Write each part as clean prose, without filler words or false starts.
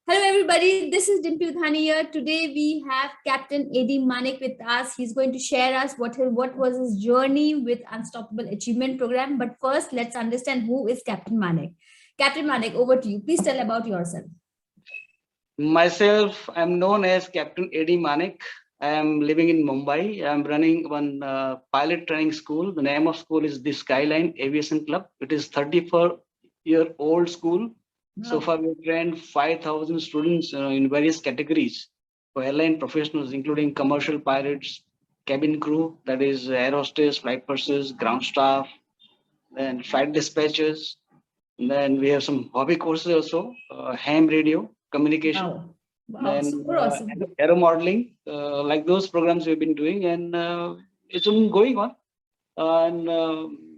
Hello, everybody. This is Dimple Dhani here. Today we have Captain A.D. Manik with us. He's going to share us what was his journey with Unstoppable Achievement Program. But first, let's understand who is Captain Manik. Captain Manik, over to you. Please tell about yourself. Myself, I'm known as Captain A.D. Manik. I am living in Mumbai. I'm running one pilot training school. The name of school is the Skyline Aviation Club. It is 34-year-old school. Wow. So far, we've trained 5,000 students in various categories for airline professionals, including commercial pilots, cabin crew, that is air hostess, flight purses, ground staff, and flight dispatchers. And then we have some hobby courses also, ham radio, communication, Wow. Wow. then Super awesome. aero modeling, like those programs we've been doing, and it's been going on. And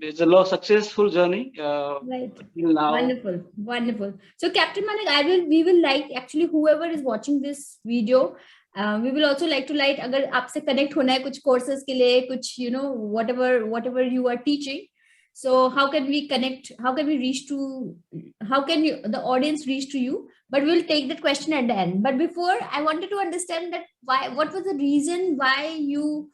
it's a successful journey Right. till now. Wonderful. Wonderful. So, Captain Manik, we will like actually whoever is watching this video, we will also like to अगर आपसे connect होना है कुछ courses के लिए कुछ whatever you are teaching. So how can we connect? How can we reach to? How can the audience reach to you? But we'll take that question at the end. But before, I wanted to understand that what was the reason why you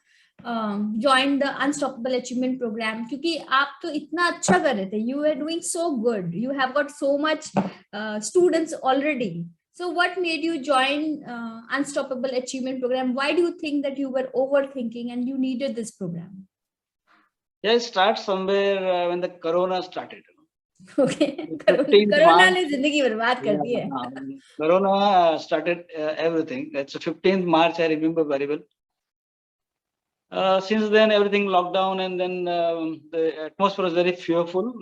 joined the Unstoppable Achievement Program? क्योंकि आप तो इतना अच्छा कर रहे थे. You were doing so good. You have got so much students already. So what made you join Unstoppable Achievement Program? Why do you think that you were overthinking and you needed this program? Yeah, it starts somewhere when the Corona started. Okay. 15th Corona March. ने जिंदगी बर्बाद कर दी है. Corona started everything. That's 15th March. I remember very well. Since then, everything locked down, and then the atmosphere was very fearful.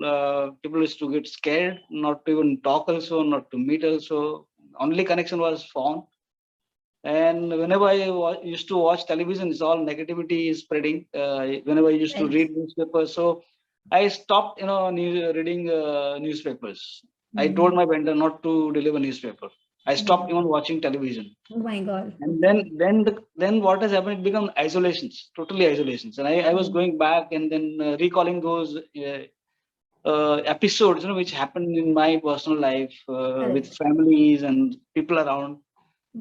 People used to get scared, not to even talk also, not to meet also. Only connection was phone. And whenever I used to watch television, it's all negativity is spreading. Whenever I used to read newspapers, so I stopped, reading newspapers. I told my vendor not to deliver newspaper. I stopped even watching television. Oh my God. And then what has happened? It become isolations, totally isolations. And I was going back and then recalling those episodes, which happened in my personal life with families and people around.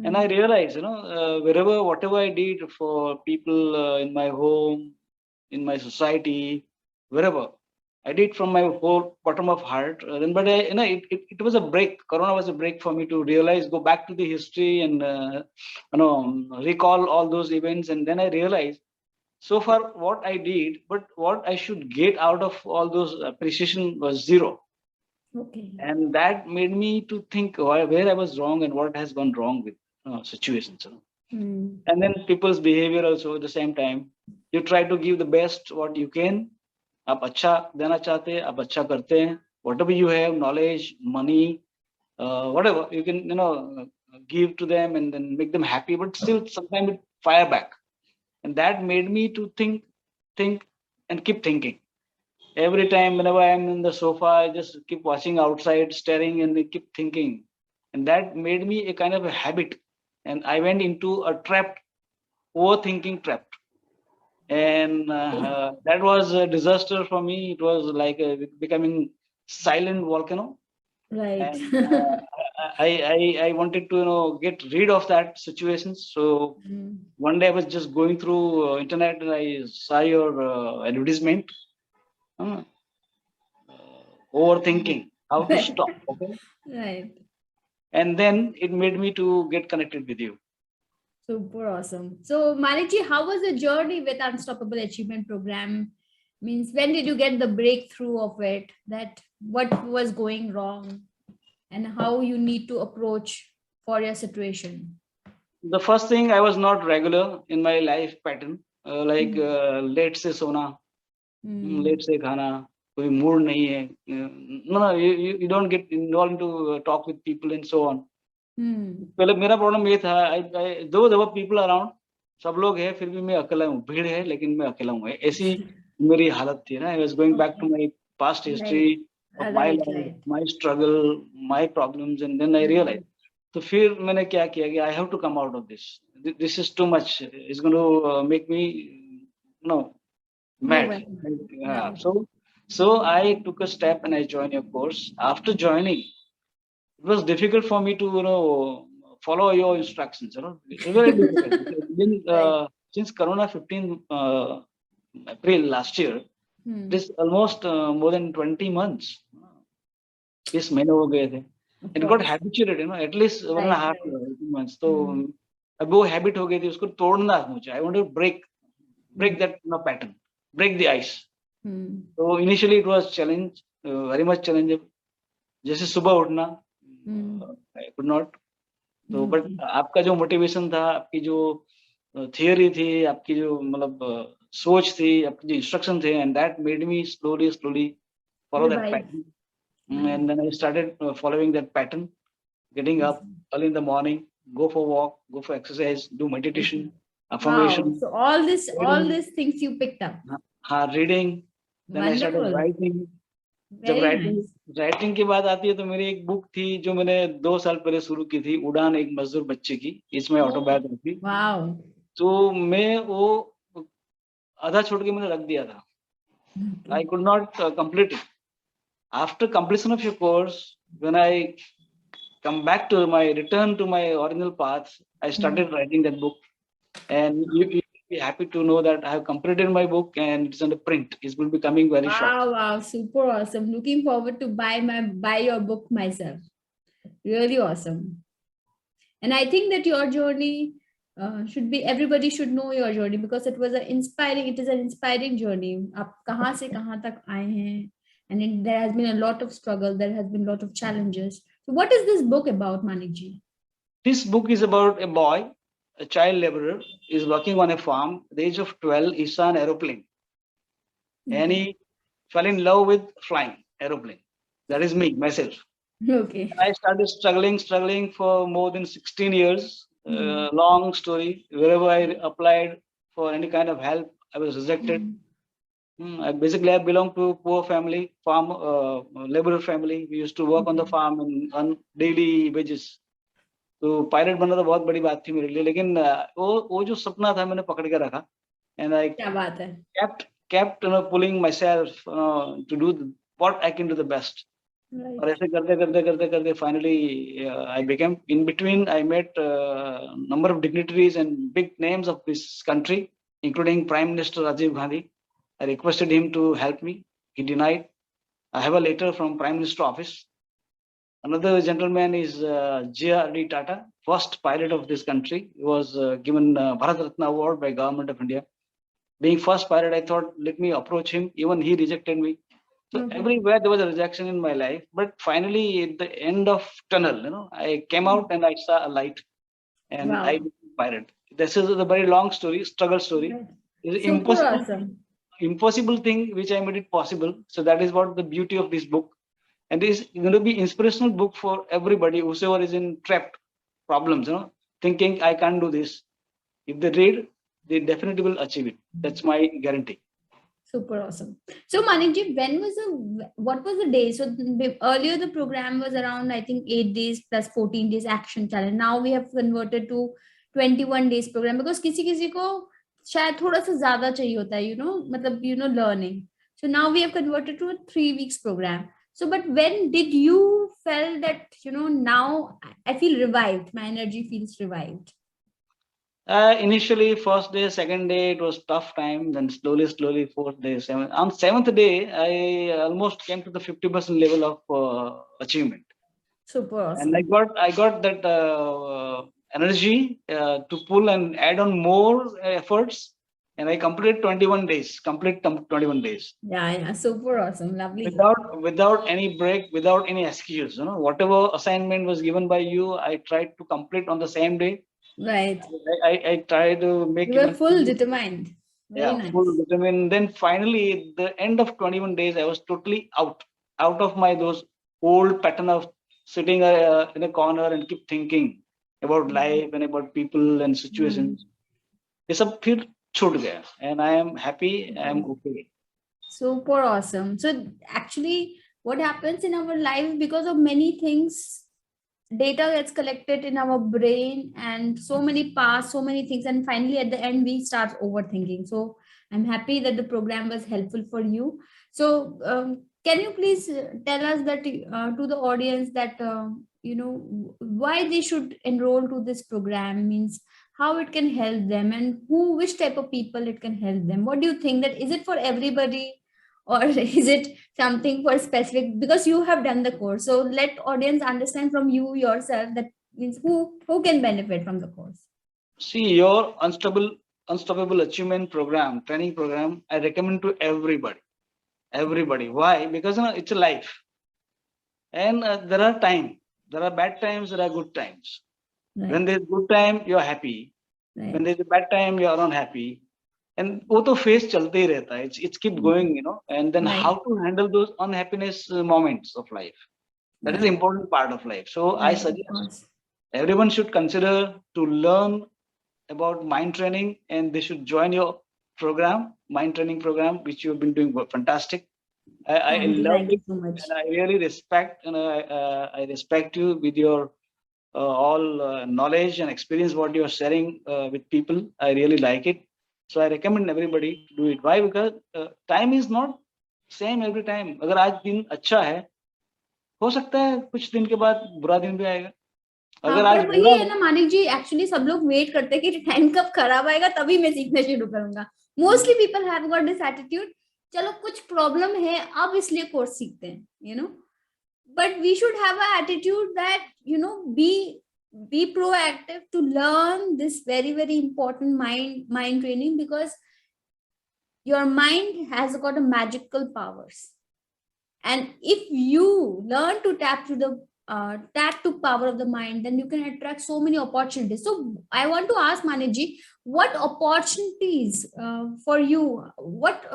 And I realized, whatever I did for people in my home, in my society, wherever, I did from my whole bottom of heart. But it was a break. Corona was a break for me to realize, go back to the history and recall all those events. And then I realized, so far what I did, but what I should get out of all those appreciation was zero. Okay. And that made me to think where I was wrong and what has gone wrong with situations. And then people's behavior also at the same time. You try to give the best what you can. आप अच्छा देना चाहते हैं, आप अच्छा करते हैं. Whatever you have, knowledge, money, whatever you can, give to them and then make them happy. But still, sometimes it fire back, and that made me to think, and keep thinking. Every time, whenever I am in the sofa, I just keep watching outside, staring, and I keep thinking, and that made me a kind of a habit, and I went into a overthinking trap. And that was a disaster for me. It was like becoming silent volcano. Right. And, I wanted to get rid of that situation. So one day I was just going through internet and I saw your advertisement. Overthinking, how to stop. Okay. Right. And then it made me to get connected with you. Super awesome. So, Manikji, how was the journey with Unstoppable Achievement Program? Means when did you get the breakthrough of it? That what was going wrong, and how you need to approach for your situation? The first thing, I was not regular in my life pattern. Late se sona, late se khana, koi mood nahi hai. No, you don't get involved into talk with people and so on. पहले मेरा problem ये था, दो दफा people around, सब लोग है, फिर भी मैं अकेला हूँ. भीड़ है लेकिन मैं अकेला हूँ. ऐसी मेरी हालत थी ना. I was going back to my past history of my life, my struggle, my problems, and then I realize. तो फिर मैंने क्या किया कि I have to come out of this. This is too much. It's going to make me mad. So I took a step and I joined your course. After joining, it was difficult for me to follow your instructions. It's very difficult. Since Corona 15 April last year, it is almost more than 20 months. Yes, महीने हो गए थे. It got habituated, at least 1.5 months. So अब वो habit हो गई थी, उसको तोड़ना मुझे. I want to break that pattern, break the ice. So initially it was challenge, very much challenging. जैसे सुबह उठना, I could not. तो बट आपका जो मोटिवेशन था, आपकी जो थियरी थी, आपकी जो मतलब सोच थी, आपकी जो इंस्ट्रक्शन थे, and that made me slowly follow that pattern. And then I started following that pattern, getting up early in the morning, go for walk, go for exercise, do meditation, affirmation. Wow. So all these things you picked up. Reading. Then I started writing. जब writing की बात आती है तो मेरी एक book थी जो मैंने 2 साल पहले शुरू की थी, उड़ान एक मजदूर बच्चे की. इसमें ऑटोबायोग्राफी. तो मैं वो आधा छोड़ के मैंने रख दिया था. I could not complete it. After completion of your course, when I return to my original path, I started writing that book, and you'll be happy to know that I have completed my book and it's on the print. It will be coming very short. Wow, super awesome. Looking forward to buy your book myself. Really awesome. And I think that your journey everybody should know your journey, because it is an inspiring journey. आप कहाँ से कहाँ तक आए हैं, and there has been a lot of struggle, there has been a lot of challenges. So what is this book about, Manikji? This book is about a boy, a child laborer, is working on a farm. At the age of 12, he saw an aeroplane. And he fell in love with flying aeroplane. That is me, myself. Okay. I started struggling for more than 16 years. Long story. Wherever I applied for any kind of help, I was rejected. I belong to a poor family, farm laborer family. We used to work on the farm on daily wages. तो pilot बनना तो बहुत बड़ी बात थी मेरे लिए, लेकिन वो जो सपना था मैंने पकड़ के रखा. And I kept pulling myself to do what I can do the best. और ऐसे करते finally I became, in between I met number of dignitaries and big names of this country, including Prime Minister Rajiv Gandhi. I requested him to help me. He denied. I have a letter from Prime Minister office. Another gentleman is J.R.D. Tata, first pilot of this country. He was given Bharat Ratna Award by Government of India. Being first pilot, I thought, let me approach him. Even he rejected me. So everywhere there was a rejection in my life. But finally, at the end of tunnel, I came out and I saw a light. And I became pilot. This is a very long story, struggle story. It's impossible thing which I made it possible. So that is what the beauty of this book. And this is going to be inspirational book for everybody whoever is in trapped problems, thinking I can't do this. If they read, they definitely will achieve it. That's my guarantee. Super awesome. So Manikji, what was the day? So earlier the program was around, I think, 8 days plus 14 days action challenge. Now we have converted to 21 days program, because किसी को शायद थोड़ा सा ज़्यादा चाहिए होता है, मतलब learning. So now we have converted to a 3 weeks program. So, but when did you felt that, now I feel revived, my energy feels revived? Initially, first day, second day, it was tough time. Then slowly, 4th day, 7th. On 7th day, I almost came to the 50% level of achievement. Super awesome. And I got that energy to pull and add on more efforts. And I completed 21 days. Yeah, super awesome, lovely. Without any break, without any excuse. Whatever assignment was given by you, I tried to complete on the same day. Right. I tried to make. You were full determined. Very nice. Full determined. Then finally, at the end of 21 days, I was totally out of my those old pattern of sitting in a corner and keep thinking about life and about people and situations. It's a pure chhut gaya, and I am happy. I am okay. Super awesome. So actually, what happens in our life, because of many things, data gets collected in our brain and so many paths, so many things, and finally at the end we start overthinking. So I'm happy that the program was helpful for you. So can you please tell us that to the audience that why they should enroll to this program, means how it can help them, and which type of people it can help them. What do you think, that is it for everybody, or is it something for specific, because you have done the course? So let audience understand from you yourself, that means who can benefit from the course. See, your unstoppable achievement program, training program, I recommend to everybody. Why? Because it's a life, and there are bad times, there are good times. Right. When there's good time, you're happy. Right. When there's a bad time, you're unhappy. And वो तो phase चलते ही रहता है. It's keep going, and then Right. how to handle those unhappiness moments of life. That is the important part of life. So I suggest everyone should consider to learn about mind training, and they should join your program, mind training program, which you have been doing fantastic. I love it, so much. and I really respect, and I respect you with your all knowledge and experience what you are sharing with people. I really like it. So I recommend everybody to do it. Why? Because time is not same every time. अगर आज दिन अच्छा है, हो सकता है कुछ दिन के बाद बुरा दिन भी आएगा. अगर आज वही है ना मानिक जी, एक्चुअली सब लोग वेट करते हैं कि टाइम कब खराब आएगा तभी मैं सीखना शुरू करूंगा. Mostly people have got this attitude, चलो कुछ प्रॉब्लम है अब इसलिए कोर्स सीखते हैं, but we should have an attitude that be proactive to learn this very, very important mind training, because your mind has got a magical powers, and if you learn to tap to power of the mind, then you can attract so many opportunities. So I want to ask Maniji, what opportunities for you, what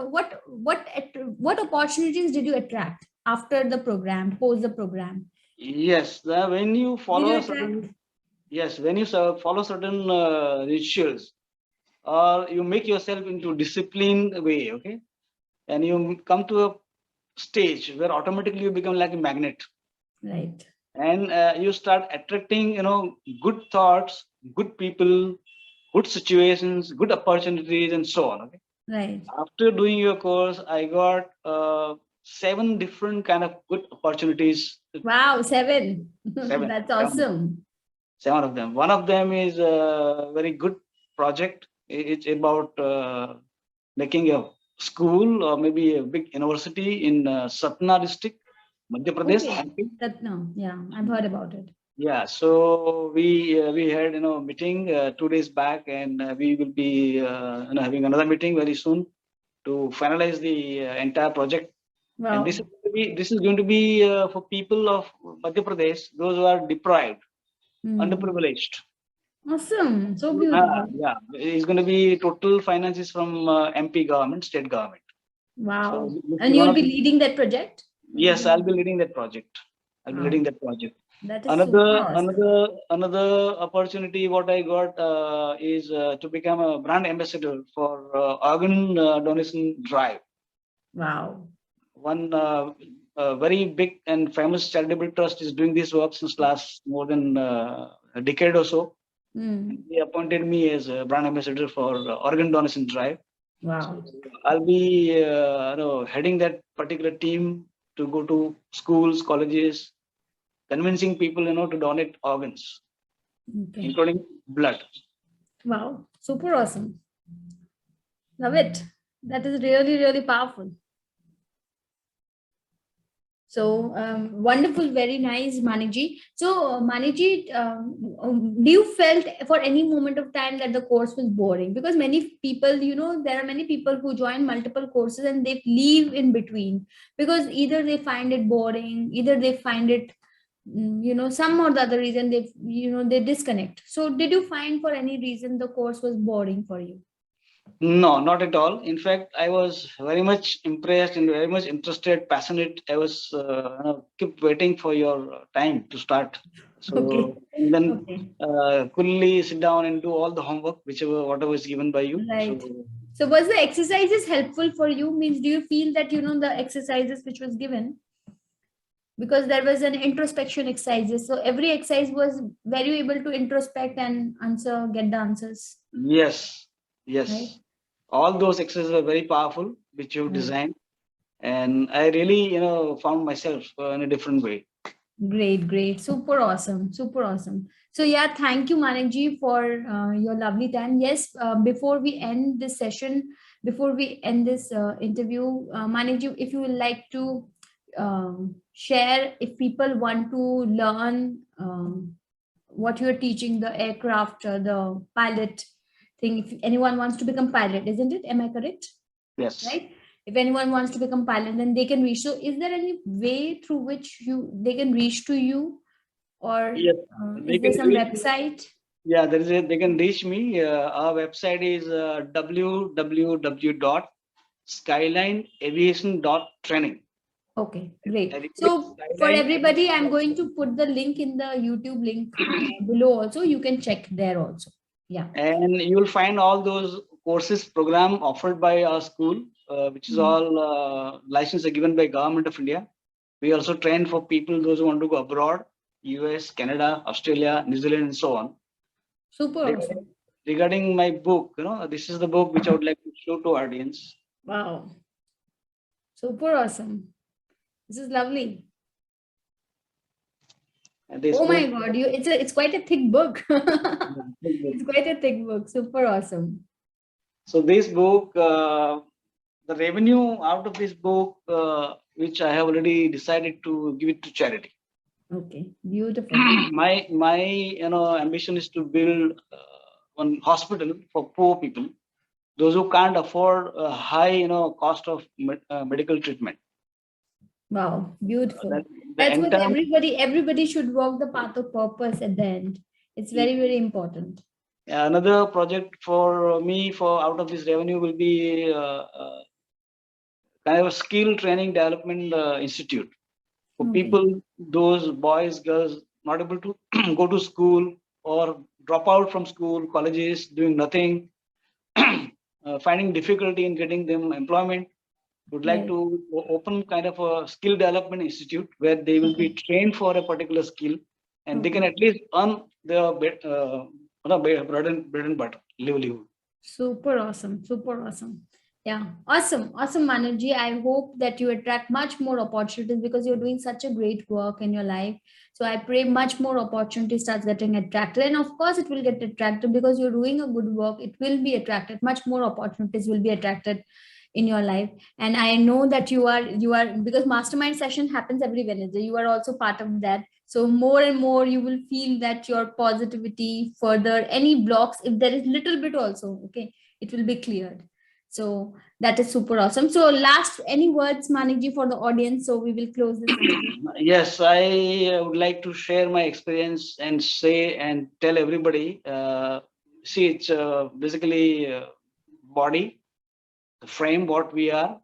opportunities did you attract after the program, post the program? Yes, when you follow follow certain rituals, or you make yourself into disciplined way, okay, and you come to a stage where automatically you become like a magnet, right? And you start attracting, good thoughts, good people, good situations, good opportunities, and so on. Okay. Right. After doing your course, I got 7 different kind of good opportunities. Wow, 7. That's awesome. 7 of them. One of them is a very good project. It's about making a school or maybe a big university in Satna district, Madhya Pradesh. Okay. Satna, yeah, I've heard about it. Yeah, so we had meeting 2 days back, and we will be having another meeting very soon to finalize the entire project. Wow. And this is going to be for people of Madhya Pradesh, those who are deprived, underprivileged. Awesome, so beautiful. Yeah, it's going to be total finances from MP government, state government. Wow. So and you'll be leading that project? Yes, I'll be leading that project. I'll be leading that project. That is awesome. Another opportunity what I got is to become a brand ambassador for organ donation drive. Wow. One very big and famous charitable trust is doing this work since last more than a decade or so. They appointed me as a brand ambassador for organ donation drive. Wow. So I'll be heading that particular team to go to schools, colleges, convincing people to donate organs, including blood. Wow, super awesome. Love it. That is really, really powerful. So wonderful, very nice, Maniji. So Maniji, do you felt for any moment of time that the course was boring? Because many people, there are many people who join multiple courses and they leave in between, because either they find it boring, either they find it, some or the other reason they disconnect. So did you find for any reason the course was boring for you? No, not at all. In fact, I was very much impressed and very much interested, passionate. I was keep waiting for your time to start. So and then coolly sit down and do all the homework, whatever is given by you. Right. So was the exercises helpful for you? Means do you feel that the exercises which was given, because there was an introspection exercises, so every exercise was very able to introspect and get the answers? Yes. Right? All those exercises are very powerful, which you designed, and I really found myself in a different way. Great. Super awesome. So yeah, thank you, Manekji, for your lovely time. Yes, before we end this session, before we end this interview, Manekji, if you would like to share, if people want to learn what you're teaching, the aircraft, the pilot thing, if anyone wants to become pilot, isn't it? Am I correct? Yes. Right? If anyone wants to become pilot, then they can reach. So is there any way through which they can reach to you, or Yes, is there some website? Yeah, they can reach me. Our website is www.skylineaviation.training. Okay, great. So for everybody, I'm going to put the link in the YouTube link below also. You can check there also. Yeah. And you will find all those courses program offered by our school, which is all licenses are given by Government of India. We also train for people, those who want to go abroad, US, Canada, Australia, New Zealand, and so on. Super awesome. Regarding my book, this is the book which I would like to show to audience. Wow. Super awesome. This is lovely. Oh my God, it's quite a thick book. It's quite a thick book. Super awesome. So this book, the revenue out of this book, which I have already decided to give it to charity. Okay, beautiful. My ambition is to build one hospital for poor people, those who can't afford a high cost of medical treatment. Wow, beautiful. That's what everybody should walk the path of purpose at the end. It's very important. Another project for me for out of this revenue will be kind of a skill training development institute for people, those boys, girls not able to go to school or drop out from school, colleges, doing nothing, finding difficulty in getting them employment. Would like to open kind of a skill development institute where they will be trained for a particular skill, and they can at least earn their bread and butter, livelihood. Super awesome. Yeah, awesome, Manoj. I hope that you attract much more opportunities because you're doing such a great work in your life. So I pray much more opportunity starts getting attracted, and of course it will get attracted because you're doing a good work. It will be attracted. Much more opportunities will be attracted in your life, and I know that you are because mastermind session happens every Wednesday. You are also part of that. So more and more you will feel that your positivity further, any blocks, if there is little bit also, okay, it will be cleared. So that is super awesome. So last, any words, Manekji, for the audience? So we will close this. Yes, I would like to share my experience and say and tell everybody. See, it's basically body, the frame, what we are.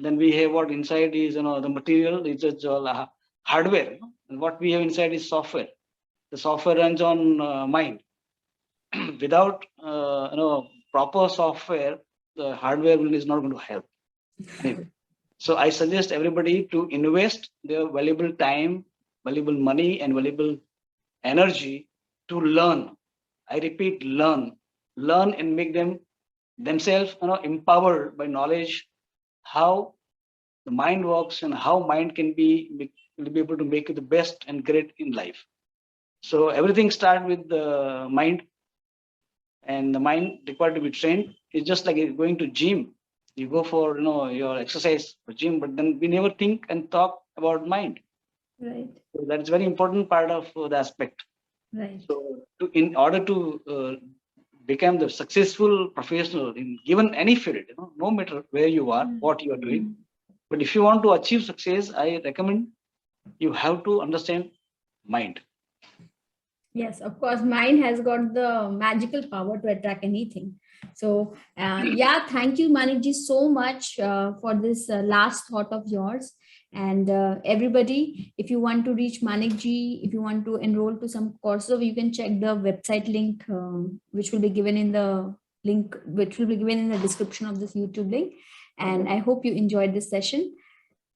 Then we have what inside is the material. It's just all hardware. And what we have inside is software. The software runs on mind. Without proper software, the hardware is not going to help. Anyway, so I suggest everybody to invest their valuable time, valuable money, and valuable energy to learn. I repeat, learn and make themselves empowered by knowledge how the mind works and how mind can be able to make it the best and great in life. So everything starts with the mind, and the mind required to be trained. It's just like going to gym. You go for your exercise for gym, but then we never think and talk about mind. Right. So that's very important part of the aspect. Right. So in order to become the successful professional in given any field, no matter where you are, what you are doing, but if you want to achieve success, I recommend you have to understand mind. Yes, of course, mind has got the magical power to attract anything. So yeah, thank you, Manekji, so much for this last thought of yours. And everybody, if you want to reach Manekji, if you want to enroll to some courses, you can check the website link, which will be given in the description of this YouTube link. And I hope you enjoyed this session.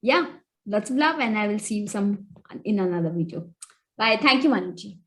Yeah, lots of love, and I will see you in another video. Bye. Thank you, Manekji.